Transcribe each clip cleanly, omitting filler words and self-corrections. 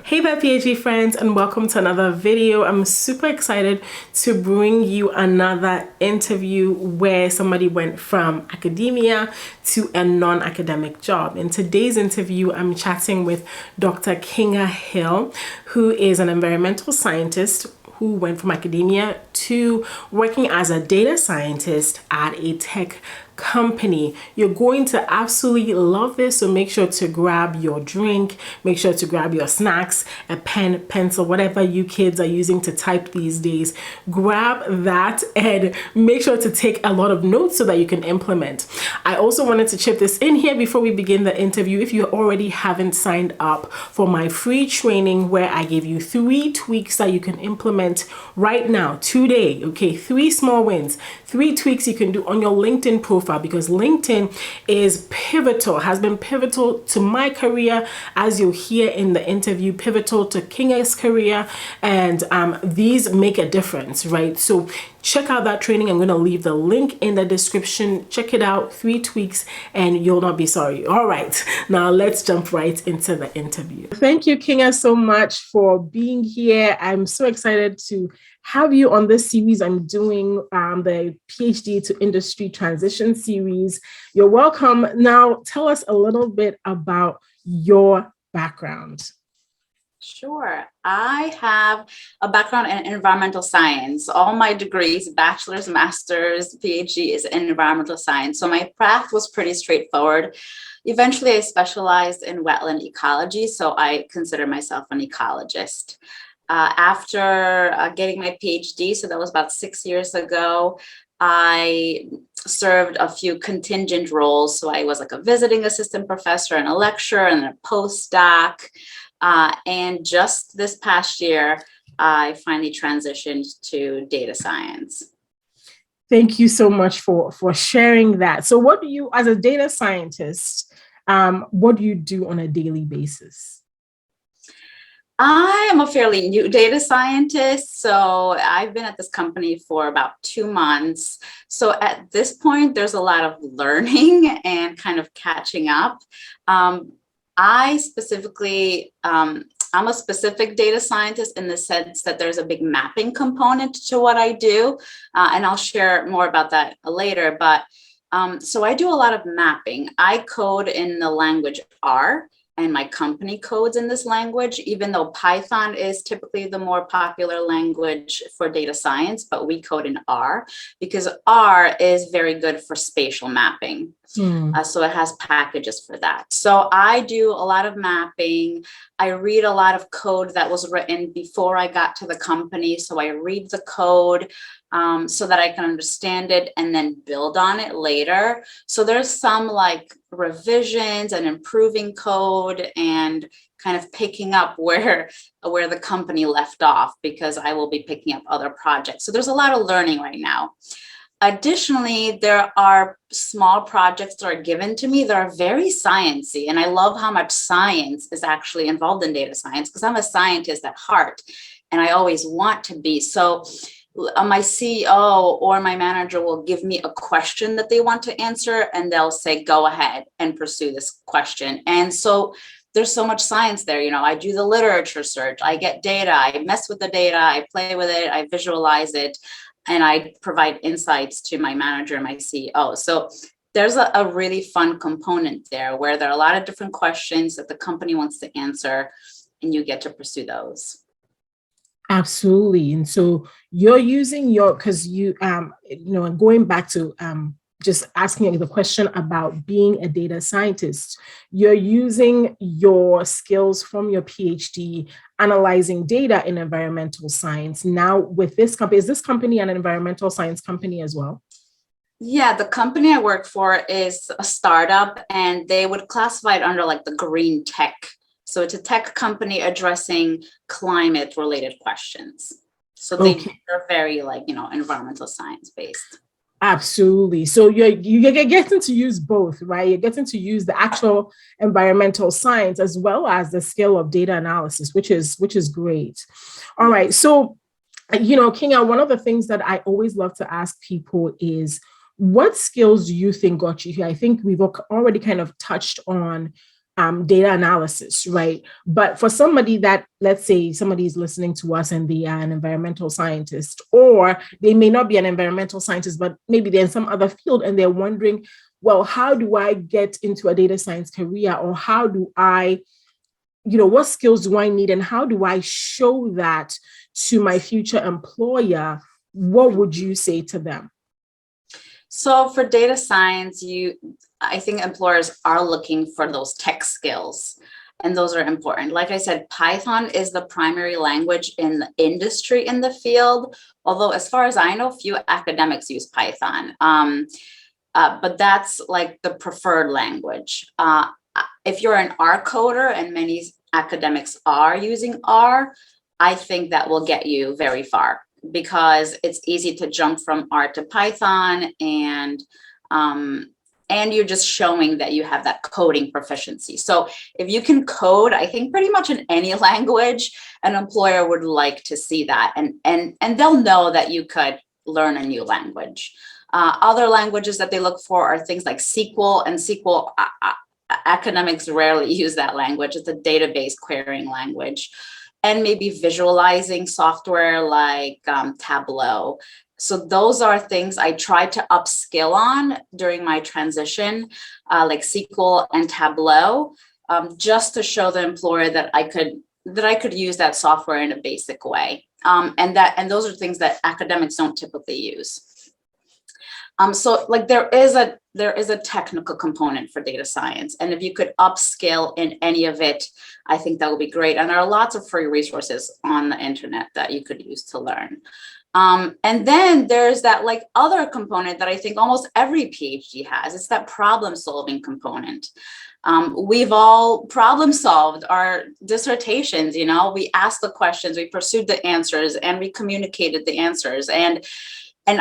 Hey there, PhD friends, and welcome to another video. I'm super excited to bring you another interview where somebody went from academia to a non-academic job. In today's interview, I'm chatting with Dr. Kinga Hill, who is an environmental scientist who went from academia to working as a data scientist at a tech company. You're going to absolutely love this, so make sure to grab your drink, make sure to grab your snacks, a pen, pencil, whatever you kids are using to type these days. Grab that and make sure to take a lot of notes so that you can implement. I also wanted to chip this in here before we begin the interview. If you already haven't signed up for my free training where I give you 3 tweaks that you can implement right now, today, okay, 3 small wins, 3 tweaks you can do on your LinkedIn profile, because LinkedIn is pivotal, has been pivotal to my career, as you'll hear in the interview, pivotal to Kinga's career, and these make a difference, right? So check out that training. I'm going to leave the link in the description. Check it out, 3 tweaks, and you'll not be sorry. All right, now let's jump right into the interview. Thank you, Kinga, so much for being here. I'm so excited to have you on this series. I'm doing the PhD to industry transition series. You're welcome. Now, tell us a little bit about your background. Sure. I have a background in environmental science. All my degrees, bachelor's, master's, PhD is in environmental science. So my path was pretty straightforward. Eventually, I specialized in wetland ecology, so I consider myself an ecologist. After getting my PhD, so that was about 6 years ago, I served a few contingent roles. So I was like a visiting assistant professor and a lecturer and a postdoc. And just this past year, I finally transitioned to data science. Thank you so much for sharing that. So what do you, as a data scientist, what do you do on a daily basis? I am a fairly new data scientist, so I've been at this company for about 2 months. So at this point, there's a lot of learning and kind of catching up. I specifically, I'm a specific data scientist in the sense that there's a big mapping component to what I do, and I'll share more about that later. But so I do a lot of mapping. I code in the language R, and my company codes in this language, even though Python is typically the more popular language for data science, but we code in R because R is very good for spatial mapping. So it has packages for that. So I do a lot of mapping. I read a lot of code that was written before I got to the company. So I read the code so that I can understand it and then build on it later. So there's some like revisions and improving code and kind of picking up where the company left off, because I will be picking up other projects. So there's a lot of learning right now. Additionally, there are small projects that are given to me that are very sciencey, and I love how much science is actually involved in data science because I'm a scientist at heart, and I always want to be. So my CEO or my manager will give me a question that they want to answer, and they'll say, go ahead and pursue this question. And so there's so much science there. You know, I do the literature search, I get data, I mess with the data, I play with it, I visualize it, and I provide insights to my manager and my CEO. So there's a really fun component there where there are a lot of different questions that the company wants to answer, and you get to pursue those. Absolutely. And so you're using because going back to just asking the question about being a data scientist, you're using your skills from your PhD analyzing data in environmental science. Now with this company, is this company an environmental science company as well? Yeah, the company I work for is a startup, and they would classify it under like the green tech. So it's a tech company addressing climate related questions. So they're very environmental science based. Absolutely. So you're getting to use both, right? You're getting to use the actual environmental science as well as the skill of data analysis, which is great. All right. So, Kinga, one of the things that I always love to ask people is, what skills do you think got you here? I think we've already kind of touched on data analysis, right? But for somebody that, let's say somebody is listening to us and they are an environmental scientist, or they may not be an environmental scientist, but maybe they're in some other field and they're wondering, well, how do I get into a data science career? Or how do I, what skills do I need and how do I show that to my future employer? What would you say to them? So for data science, I think employers are looking for those tech skills, and those are important. Like I said, Python is the primary language in the industry in the field, although as far as I know, few academics use Python. But that's like the preferred language. If you're an R coder, and many academics are using R, I think that will get you very far, because it's easy to jump from R to Python, and you're just showing that you have that coding proficiency. So if you can code, I think pretty much in any language, an employer would like to see that, and they'll know that you could learn a new language. Other languages that they look for are things like SQL, and SQL, academics rarely use that language. It's a database querying language. And maybe visualizing software like Tableau. So those are things I tried to upskill on during my transition, like SQL and Tableau, just to show the employer that I could use that software in a basic way. And those are things that academics don't typically use. So like there is a technical component for data science, and if you could upskill in any of it, I think that would be great. And there are lots of free resources on the internet that you could use to learn. And then there's that like other component that I think almost every PhD has. It's that problem solving component. We've all problem solved our dissertations, we asked the questions, we pursued the answers, and we communicated the answers. And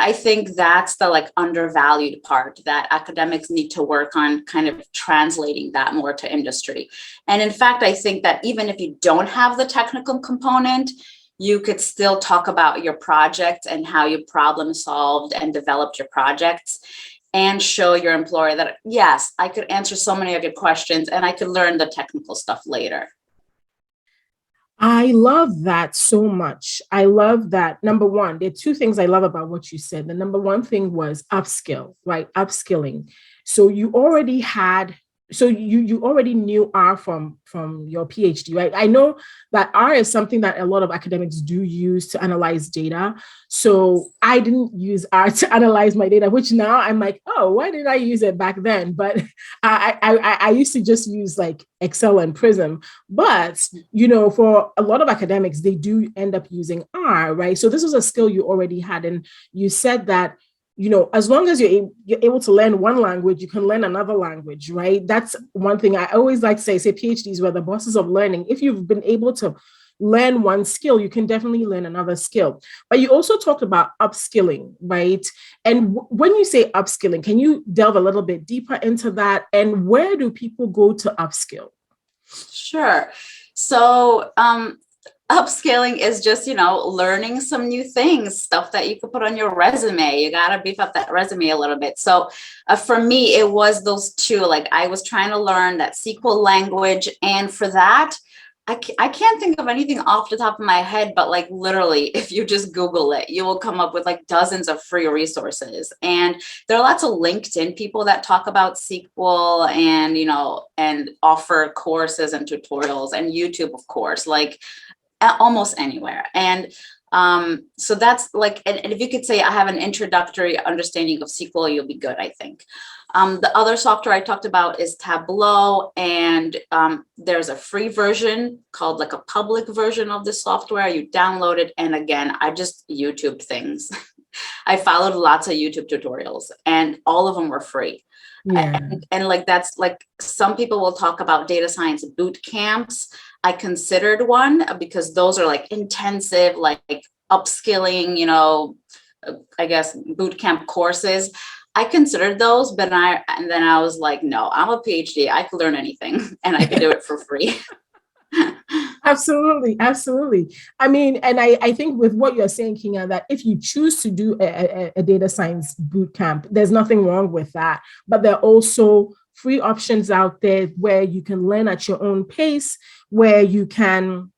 I think that's the like undervalued part that academics need to work on, kind of translating that more to industry. And in fact, I think that even if you don't have the technical component, you could still talk about your project and how you problem solved and developed your projects, and show your employer that, yes, I could answer so many of your questions and I could learn the technical stuff later. I love that so much. I love that. Number one, there are two things I love about what you said. The number one thing was upskill, right? Upskilling. So you already had, so you already knew R from your PhD, right? I know that R is something that a lot of academics do use to analyze data. So I didn't use R to analyze my data, which now I'm like, oh, why did I use it back then? But I used to just use like Excel and Prism. But, for a lot of academics, they do end up using R, right? So this was a skill you already had. And you said that, as long as you're able to learn one language, you can learn another language, right? That's one thing I always like to say PhDs were the bosses of learning. If you've been able to learn one skill, you can definitely learn another skill. But you also talked about upskilling, right? And when you say upskilling, can you delve a little bit deeper into that? And where do people go to upskill? Sure. So, upscaling is just, learning some new things, stuff that you could put on your resume. You got to beef up that resume a little bit. So for me, it was those two. Like I was trying to learn that SQL language. And for that, I can't think of anything off the top of my head, but like literally, if you just Google it, you will come up with like dozens of free resources. And there are lots of LinkedIn people that talk about SQL and, and offer courses and tutorials, and YouTube, of course, like almost anywhere. And so that's like, and if you could say I have an introductory understanding of SQL, you'll be good, I think. The other software I talked about is Tableau, and there's a free version called like a public version of the software. You download it, and again, I just YouTubed things. I followed lots of YouTube tutorials, and all of them were free. Yeah. And like that's like some people will talk about data science boot camps. I considered one because those are like intensive, like upskilling, I guess boot camp courses. I considered those, but then I was like, no, I'm a PhD. I could learn anything, and I could do it for free. Absolutely. Absolutely. I mean, and I think with what you're saying, Kinga, that if you choose to do a data science boot camp, there's nothing wrong with that. But there are also free options out there where you can learn at your own pace, where you can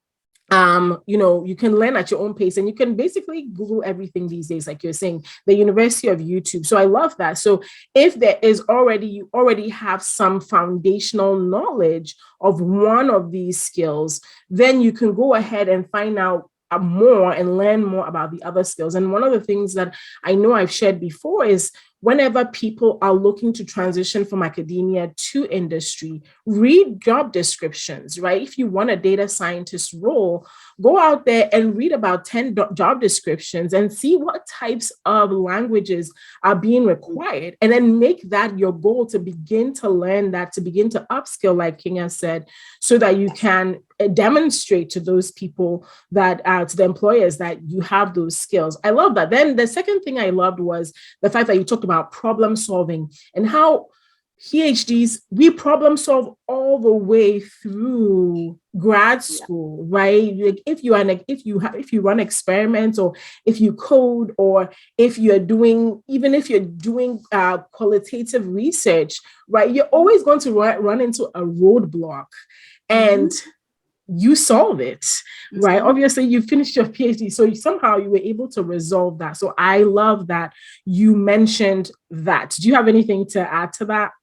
you can learn at your own pace, and you can basically Google everything these days, like you're saying, the University of YouTube. So I love that. So if you already have some foundational knowledge of one of these skills, then you can go ahead and find out more and learn more about the other skills. And one of the things that I know I've shared before is whenever people are looking to transition from academia to industry, read job descriptions, right? If you want a data scientist role, go out there and read about 10 job descriptions and see what types of languages are being required. And then make that your goal to begin to learn that, to begin to upskill, like Kinga said, so that you can demonstrate to those people that to the employers that you have those skills. I love that. Then the second thing I loved was the fact that you talked about problem solving and how PhDs, we problem solve all the way through grad school, right? Like if you run experiments, or if you code, or if you're doing qualitative research, right? You're always going to run into a roadblock, and you solve it, right? Obviously, you finished your PhD, so somehow you were able to resolve that. So I love that you mentioned that. Do you have anything to add to that?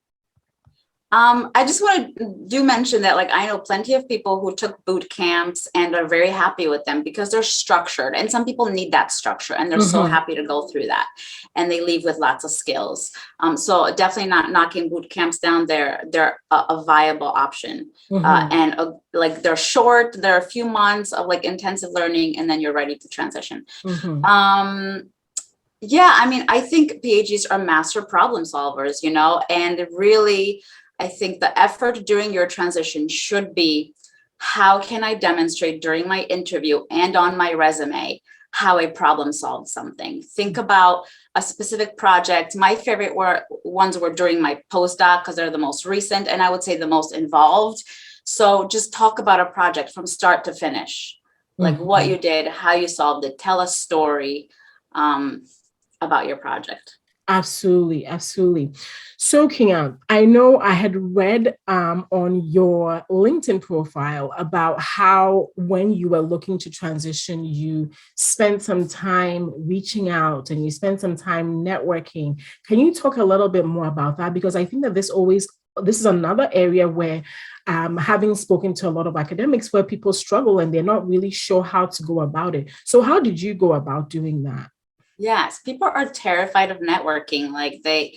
I just want to mention that, like, I know plenty of people who took boot camps and are very happy with them because they're structured, and some people need that structure and they're so happy to go through that, and they leave with lots of skills. So definitely not knocking boot camps down. They're a viable option, like they're short. They're a few months of like intensive learning, and then you're ready to transition. Yeah, I mean, I think PhDs are master problem solvers, and really, I think the effort during your transition should be, how can I demonstrate during my interview and on my resume how I problem solved something? Think about a specific project. My favorite ones were during my postdoc because they're the most recent, and I would say the most involved. So just talk about a project from start to finish, like what you did, how you solved it, tell a story about your project. Absolutely, absolutely. So, Kinga, I know I had read on your LinkedIn profile about how when you were looking to transition, you spent some time reaching out and you spent some time networking. Can you talk a little bit more about that? Because I think that this is another area where having spoken to a lot of academics, where people struggle and they're not really sure how to go about it. So how did you go about doing that? Yes, people are terrified of networking. Like I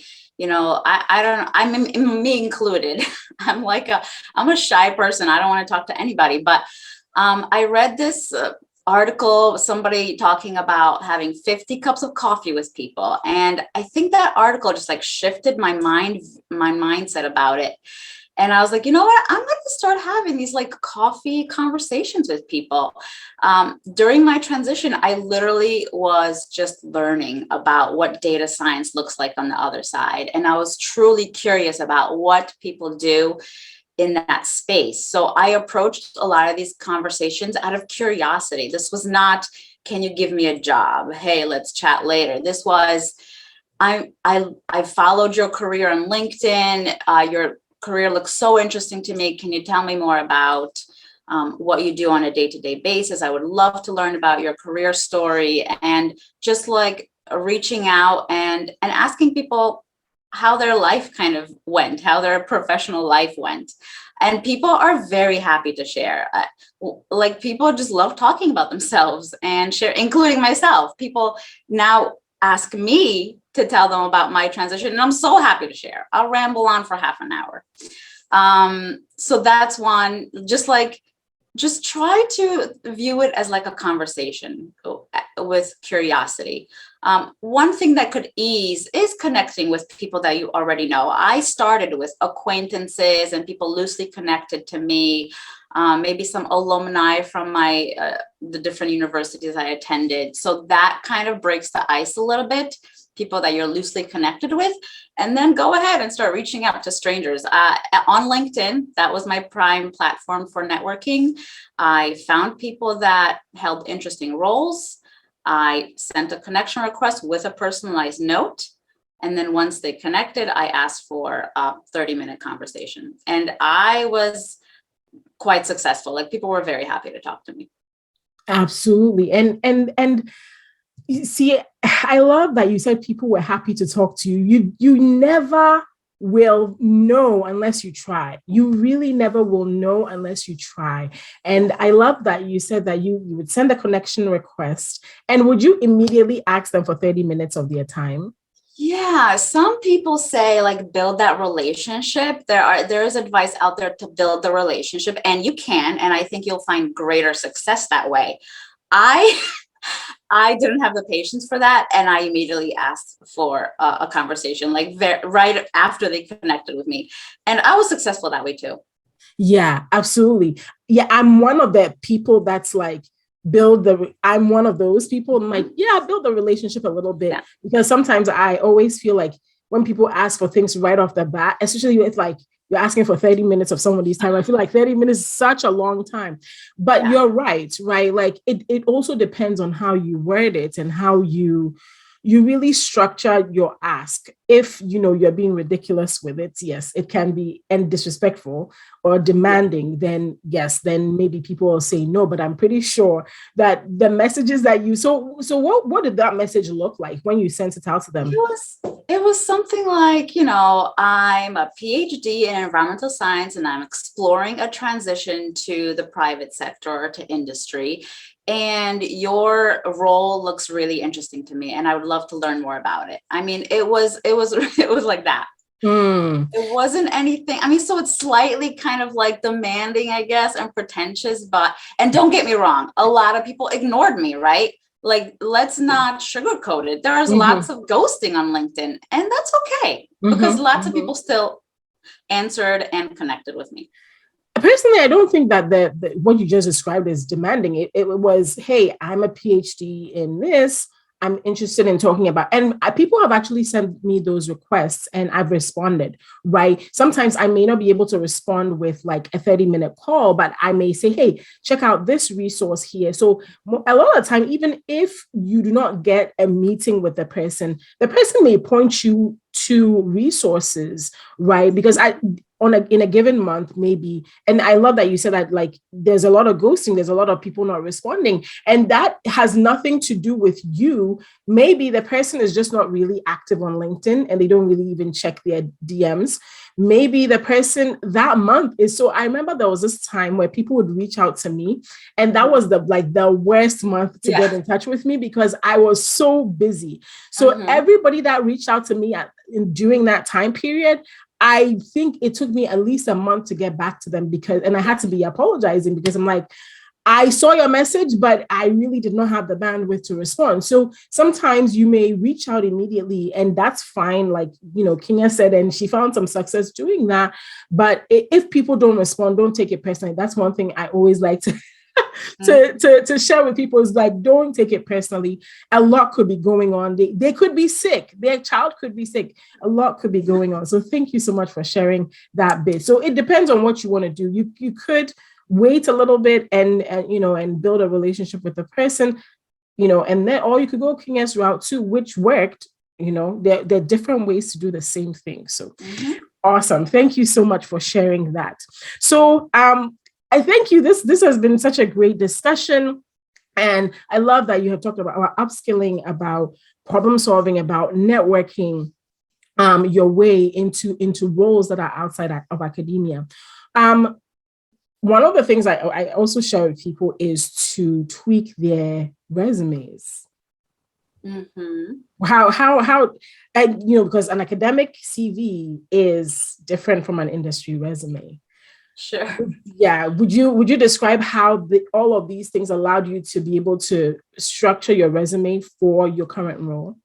don't know, me included. I'm a shy person. I don't want to talk to anybody, but I read this article, somebody talking about having 50 cups of coffee with people. And I think that article just like shifted my mindset about it. And I was like, you know what? I'm going to start having these like coffee conversations with people. During my transition, I literally was just learning about what data science looks like on the other side. And I was truly curious about what people do in that space. So I approached a lot of these conversations out of curiosity. This was not, can you give me a job? Hey, let's chat later. This was, I followed your career on LinkedIn. Your career looks so interesting to me. Can you tell me more about what you do on a day-to-day basis? I would love to learn about your career story, and just like reaching out and asking people how their life kind of went, how their professional life went. And people are very happy to share. Like people just love talking about themselves and share, including myself. People now ask me to tell them about my transition, and I'm so happy to share. I'll ramble on for half an hour. So that's one, just try to view it as like a conversation with curiosity. One thing that could ease is connecting with people that you already know. I started with acquaintances and people loosely connected to me, maybe some alumni from the different universities I attended. So that kind of breaks the ice a little bit, people that you're loosely connected with, and then go ahead and start reaching out to strangers. On LinkedIn, that was my prime platform for networking. I found people that held interesting roles. I sent a connection request with a personalized note. And then once they connected, I asked for a 30-minute conversation. And I was quite successful. Like, people were very happy to talk to me. Absolutely. And you see, I love that you said people were happy to talk to you. You never will know unless you try. You really never will know unless you try. And I love that you said that you would send a connection request, and would you immediately ask them for 30 minutes of their time? Yeah, some people say like build that relationship. There is advice out there to build the relationship, and you can, and I think you'll find greater success that way. I I didn't have the patience for that, and I immediately asked for a conversation, like right after they connected with me, and I was successful that way too. Yeah, absolutely. Yeah, I'm one of the people that's like, I'm one of those people. I'm like, yeah, build the relationship a little bit, Yeah. because sometimes I always feel like when people ask for things right off the bat, especially if like you're asking for 30 minutes of somebody's time, I feel like 30 minutes is such a long time. But Yeah. you're right? Like it also depends on how you word it and how you really structure your ask. If you're being ridiculous with it, yes, it can be, and disrespectful or demanding, then yes, then maybe people will say no. But I'm pretty sure that the messages that so what did that message look like when you sent it out to them? It was something like, I'm a PhD in environmental science and I'm exploring a transition to the private sector or to industry. And your role looks really interesting to me, and I would love to learn more about it. I mean, it was like that. Mm. It wasn't anything. I mean, so it's slightly kind of like demanding, I guess, and pretentious, and don't get me wrong, a lot of people ignored me, right? Like, let's not sugarcoat it. There's Mm-hmm. lots of ghosting on LinkedIn, and that's okay, because Mm-hmm. lots of Mm-hmm. people still answered and connected with me. Personally, I don't think that the what you just described is demanding. It was, hey, I'm a PhD in this. I'm interested in talking about, and people have actually sent me those requests, and I've responded. Right. Sometimes I may not be able to respond with like a 30-minute call, but I may say, hey, check out this resource here. So a lot of the time, even if you do not get a meeting with the person may point you to resources, right? Because in a given month, maybe. And I love that you said that, like, there's a lot of ghosting, there's a lot of people not responding, and that has nothing to do with you. Maybe the person is just not really active on LinkedIn and they don't really even check their DMs. Maybe the person that month is so. I remember there was this time where people would reach out to me, and that was the worst month to get in touch with me because I was so busy. So everybody that reached out to me during that time period, I think it took me at least a month to get back to them, and I had to be apologizing because I'm like, I saw your message, but I really did not have the bandwidth to respond. So sometimes you may reach out immediately, and that's fine. Like, Kinga said, and she found some success doing that. But if people don't respond, don't take it personally. That's one thing I always like to to share with people, is like, don't take it personally. A lot could be going on. They could be sick. Their child could be sick. A lot could be going on. So thank you so much for sharing that bit. So it depends on what you want to do. You could wait a little bit and build a relationship with the person, and then, or you could go Kinga's route too, which worked. There are different ways to do the same thing. So awesome. Thank you so much for sharing that. So I thank you. This has been such a great discussion. And I love that you have talked about upskilling, about problem solving, about networking, your way into roles that are outside of academia. One of the things I also share with people is to tweak their resumes. How and because an academic CV is different from an industry resume. Sure. Yeah. Would you describe how all of these things allowed you to be able to structure your resume for your current role?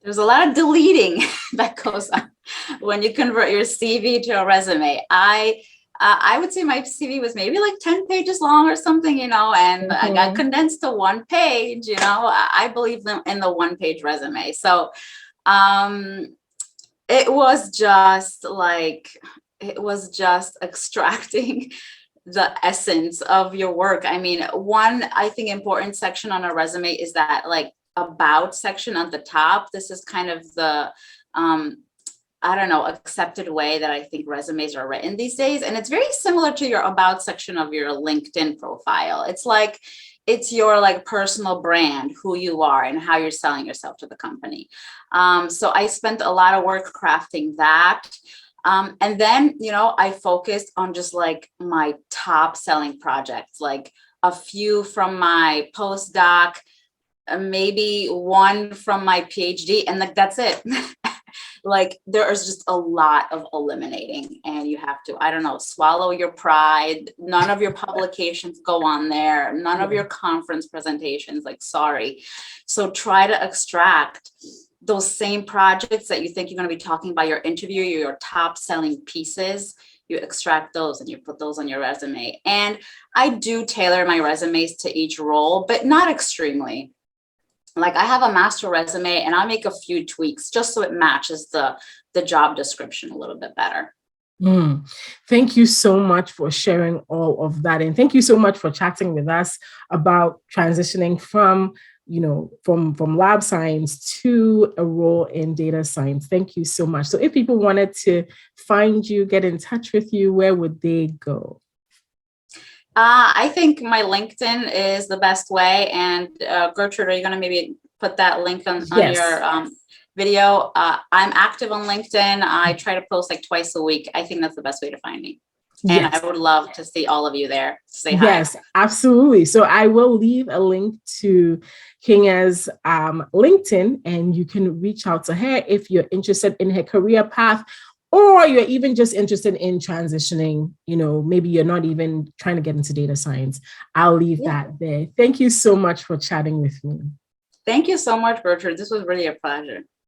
There's a lot of deleting that goes on when you convert your CV to a resume. I would say my CV was maybe like 10 pages long or something, and I got condensed to one page. I believe in the one-page resume. So it was just extracting the essence of your work. I mean, one, I think, important section on a resume is that, like, about section at the top. This is kind of the, I don't know, accepted way that I think resumes are written these days. And it's very similar to your about section of your LinkedIn profile. It's like, it's your like personal brand, who you are and how you're selling yourself to the company. So I spent a lot of work crafting that. And then, you know, I focused on just like my top selling projects, like a few from my postdoc, maybe one from my PhD, and like that's it. Like there is just a lot of eliminating, and you have to, I don't know, swallow your pride. None of your publications go on there, none of your conference presentations, like sorry. So try to extract those same projects that you think you're going to be talking about your interview, your top selling pieces. You extract those and you put those on your resume. And I do tailor my resumes to each role, but not extremely. Like I have a master resume and I make a few tweaks just so it matches the job description a little bit better. Thank you so much for sharing all of that. And thank you so much for chatting with us about transitioning from, you know, from lab science to a role in data science. Thank you so much. So if people wanted to find you, get in touch with you, where would they go? I think my LinkedIn is the best way. And Gertrude, are you going to maybe put that link on your video? I'm active on LinkedIn. I try to post like twice a week. I think that's the best way to find me. And I would love to see all of you there. Say hi. Yes, absolutely. So I will leave a link to Kinga's LinkedIn, and you can reach out to her if you're interested in her career path, or you're even just interested in transitioning. You know, maybe you're not even trying to get into data science. I'll leave that there. Thank you so much for chatting with me. Thank you so much, Gertrude. This was really a pleasure.